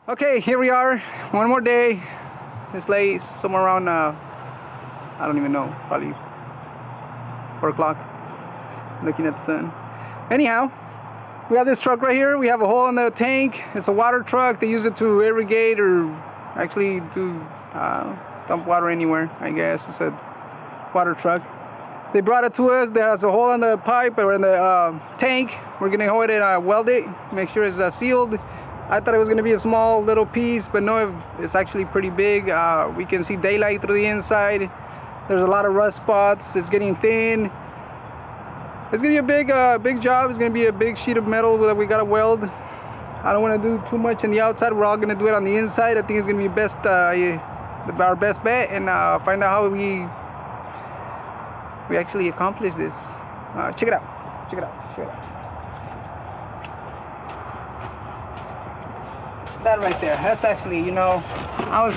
Okay, here we are, one more day. It's late, somewhere around, I don't even know, probably 4 o'clock, looking at the sun. Anyhow, we have this truck right here. We have a hole in the tank. It's a water truck. They use it to irrigate or actually to dump water anywhere, I guess. It's a water truck. They brought it to us. There's a hole in the pipe or in the tank. We're gonna go ahead and weld it, make sure it's sealed. I thought it was gonna be a small little piece, but no, it's actually pretty big. We can see daylight through the inside. There's a lot of rust spots. It's getting thin. It's gonna be a big job. It's gonna be a big sheet of metal that we gotta weld. I don't want to do too much on the outside. We're all gonna do it on the inside. I think it's gonna be best, our best bet, and find out how we actually accomplish this. Check it out. Check it out. Check it out. That right there. That's actually, I was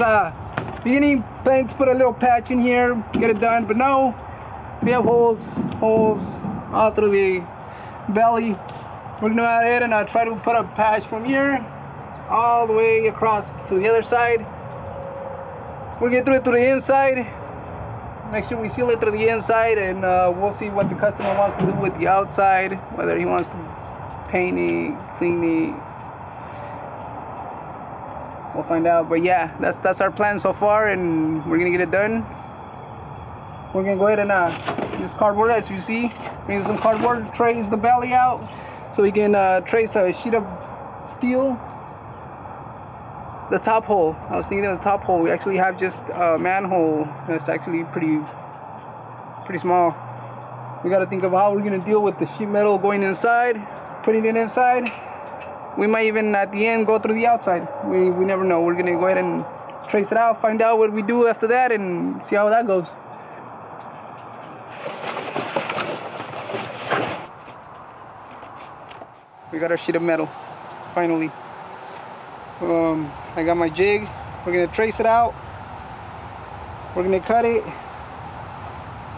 beginning planning to put a little patch in here, get it done, but no, we have holes all through the belly. We're gonna go ahead and try to put a patch from here all the way across to the other side. We'll get through it to the inside. Make sure we seal it through the inside, and we'll see what the customer wants to do with the outside, whether he wants to paint it, clean it. We'll find out. But yeah, that's our plan so far, and we're gonna get it done. We're gonna go ahead and use cardboard, as you see. We're use some cardboard, trace the belly out, so we can trace a sheet of steel. The top hole. I was thinking of the top hole. We actually have just a manhole that's actually pretty small. We got to think of how we're gonna deal with the sheet metal going inside, putting it inside. We might even at the end go through the outside. We never know. We're gonna go ahead and trace it out, find out what we do after that, and see how that goes. We got our sheet of metal, finally. I got my jig. We're gonna trace it out. We're gonna cut it.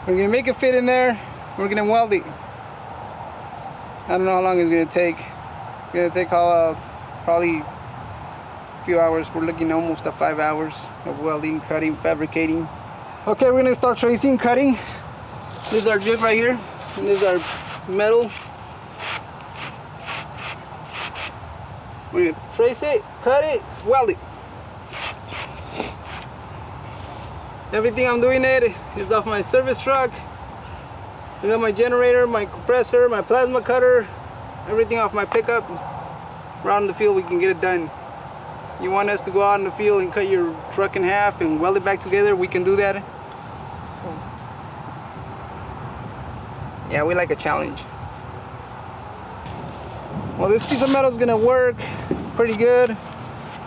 We're gonna make it fit in there. We're gonna weld it. I don't know how long it's gonna take. It's gonna take probably a few hours. We're looking almost at 5 hours of welding, cutting, fabricating. Okay, we're gonna start tracing, cutting. This is our jig right here, and this is our metal. We're gonna trace it, cut it, weld it. Everything I'm doing it is off my service truck. I got my generator, my compressor, my plasma cutter, everything off my pickup. Around the field we can get it done. You want us to go out in the field and cut your truck in half and weld it back together, we can do that. Yeah, we like a challenge. Well, this piece of metal is gonna work pretty good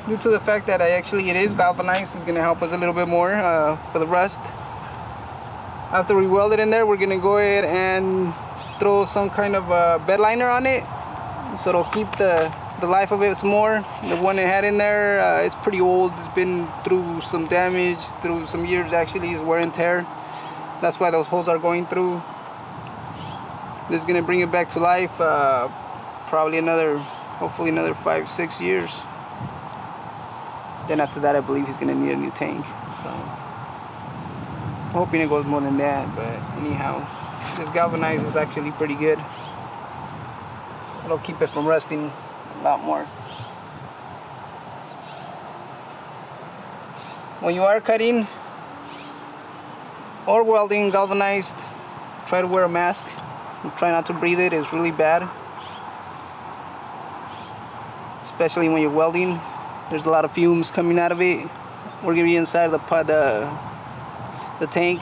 due to the fact that it is galvanized. It's gonna help us a little bit more for the rust. After we weld it in there, we're gonna go ahead and throw some kind of bed liner on it, so it'll keep the life of it some more. The one it had in there is pretty old. It's been through some damage, through some years actually, is wear and tear. That's why those holes are going through. This is gonna bring it back to life. Probably hopefully another 5-6 years. Then after that, I believe he's gonna need a new tank. So I'm hoping it goes more than that, but anyhow, this galvanized is actually pretty good. It'll keep it from rusting a lot more. When you are cutting or welding galvanized, try to wear a mask. Try not to breathe it. It's really bad, especially when you're welding. There's a lot of fumes coming out of it. We're gonna be inside the tank.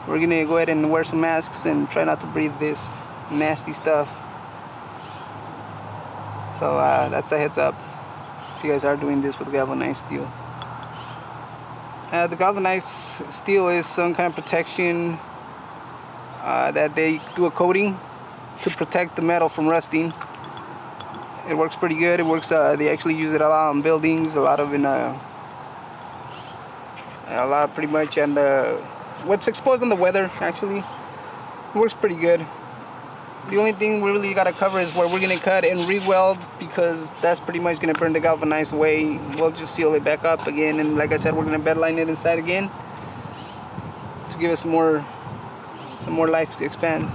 We're gonna go ahead and wear some masks and try not to breathe this nasty stuff. So that's a heads up if you guys are doing this with galvanized steel. The galvanized steel is some kind of protection that they do a coating to protect the metal from rusting. It works pretty good. It works. They actually use it a lot on buildings, a lot pretty much, and what's exposed on the weather actually. It works pretty good. The only thing we really gotta cover is where we're gonna cut and re-weld, because that's pretty much gonna burn the galvanized away. We'll just seal it back up again, and like I said, we're gonna bed line it inside again to give us some more life to expand.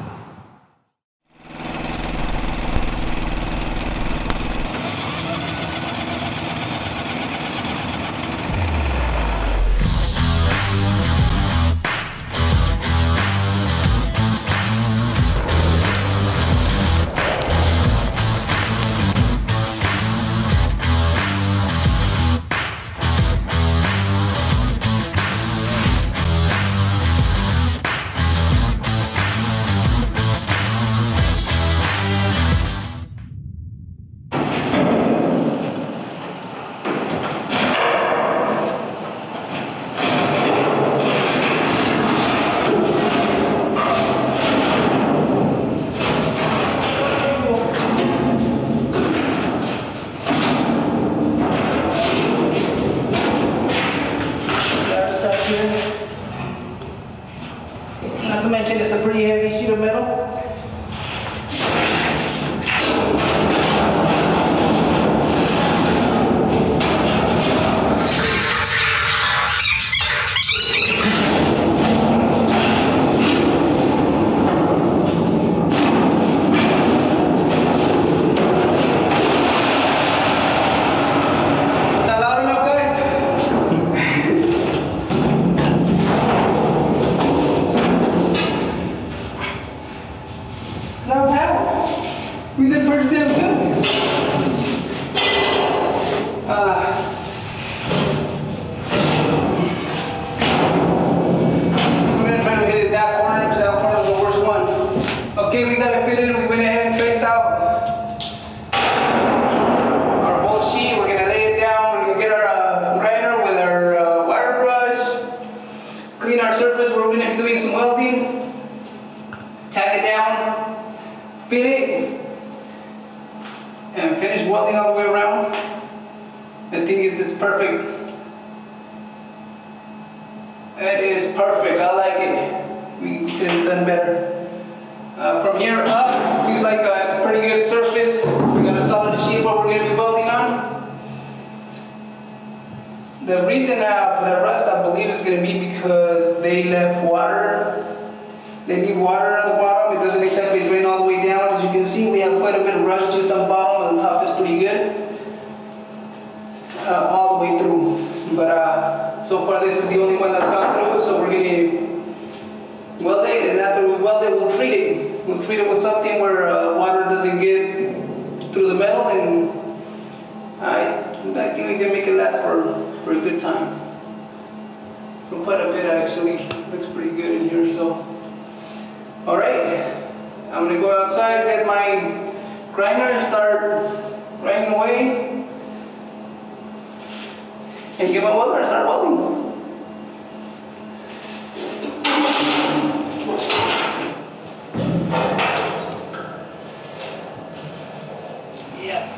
Not to mention it's a pretty heavy sheet of metal. We did pretty damn good. We're gonna try to hit it that corner, because that corner is the worst one. Okay, we got it fitted. We went ahead and traced out our bolt sheet. We're gonna lay it down. We're gonna get our grinder with our wire brush, clean our surface. We're gonna be doing some welding, tack it down, fit it, and finish welding all the way around. I think it's perfect. It is perfect. I like it. We could have done better. From here up, seems like it's a pretty good surface. We got a solid sheet what we're going to be welding on. The reason for the rust, I believe, is going to be because they left water. They leave water on the bottom. It doesn't exactly drain all the way down. As you can see, we have quite a bit of rust just on the bottom, and the top is pretty good. All the way through. But so far this is the only one that's gone through, so we're going to weld it, and after we weld it, we'll treat it. We'll treat it with something where water doesn't get through the metal, and I think we can make it last for a good time. For quite a bit, actually. Looks pretty good in here, so. Alright, I'm going to go outside, get my grinder and start grinding away, and get my welder and start welding. Yes.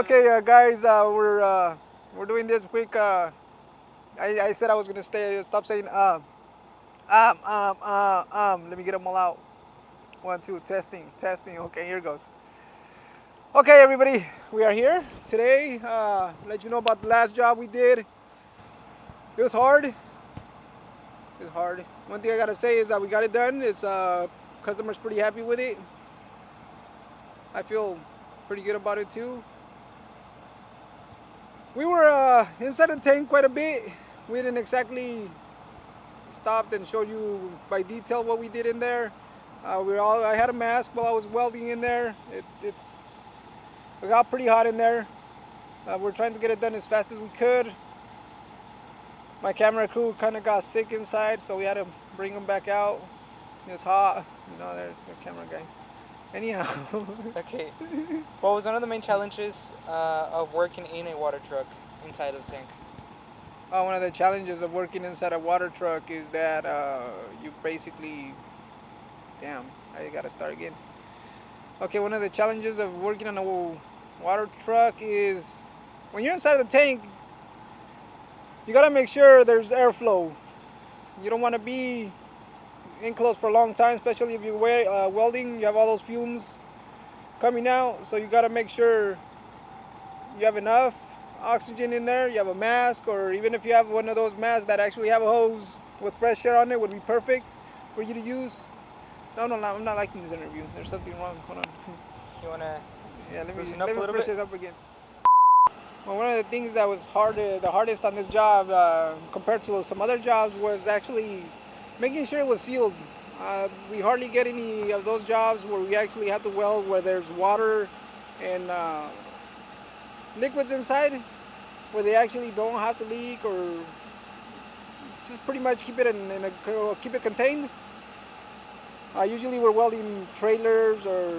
Okay, guys, we're doing this quick. I said I was gonna stop saying Let me get them all out. 1, 2, testing, testing. Okay, here goes. Okay, everybody, we are here today. Let you know about the last job we did. It was hard. It was hard. One thing I gotta say is that we got it done. It's customers pretty happy with it. I feel pretty good about it too. We were inside the tank quite a bit. We didn't exactly stop and show you by detail what we did in there. I had a mask while I was welding in there. It got pretty hot in there. We're trying to get it done as fast as we could. My camera crew kind of got sick inside, so we had to bring them back out. It's hot, you know. There's the camera guys. Anyhow. Okay. What was one of the main challenges of working in a water truck inside of the tank? One of the challenges of working inside a water truck is that you basically, damn, I gotta start again. Okay, one of the challenges of working on a water truck is when you're inside the tank, you gotta make sure there's airflow. You don't want to be enclosed for a long time, especially if you're welding. You have all those fumes coming out, so you gotta make sure you have enough oxygen in there. You have a mask, or even if you have one of those masks that actually have a hose with fresh air on it, would be perfect for you to use. No, I'm not liking this interview. There's something wrong. Hold on. You wanna? Yeah, let me push it up again. Well, one of the things that was the hardest on this job compared to some other jobs was actually making sure it was sealed. We hardly get any of those jobs where we actually have to weld where there's water and liquids inside, where they actually don't have to leak, or just pretty much keep it keep it contained. Usually we're welding trailers or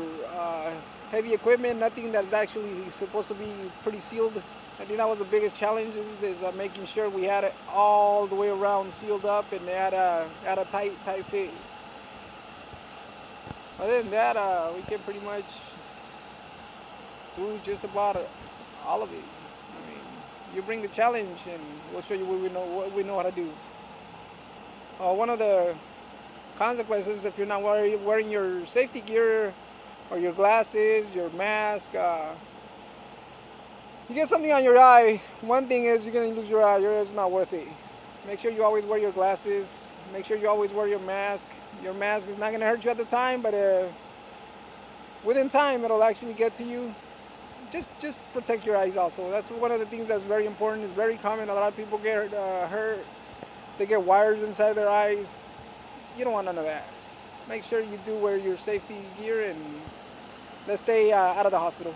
heavy equipment, nothing that's actually supposed to be pretty sealed. I think that was the biggest challenge is making sure we had it all the way around sealed up and had a tight fit. Other than that, we can pretty much do just about all of it. I mean, you bring the challenge and we'll show you what we know how to do. One of the consequences if you're not wearing your safety gear or your glasses, your mask, you get something on your eye. One thing is you're gonna lose your eye. It's not worth it. Make sure you always wear your glasses. Make sure you always wear your mask. Your mask is not gonna hurt you at the time, but within time it'll actually get to you. Just protect your eyes also. That's one of the things that's very important. It's very common. A lot of people get hurt. They get wires inside their eyes. You don't want none of that. Make sure you do wear your safety gear and let's stay out of the hospital.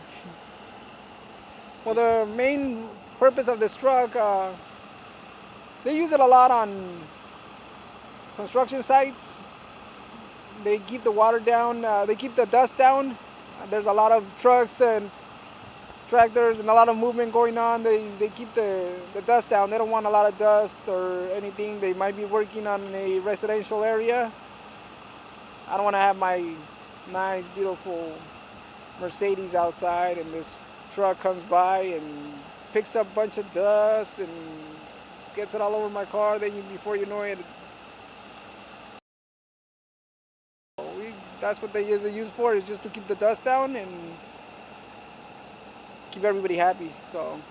Well, the main purpose of this truck, they use it a lot on construction sites. They keep the water down, they keep the dust down. There's a lot of trucks and tractors and a lot of movement going on. They keep the dust down. They don't want a lot of dust or anything. They might be working on a residential area. I don't want to have my nice, beautiful Mercedes outside and this truck comes by and picks up a bunch of dust and gets it all over my car. Then before you know it, that's what they use it for, is just to keep the dust down and keep everybody happy. So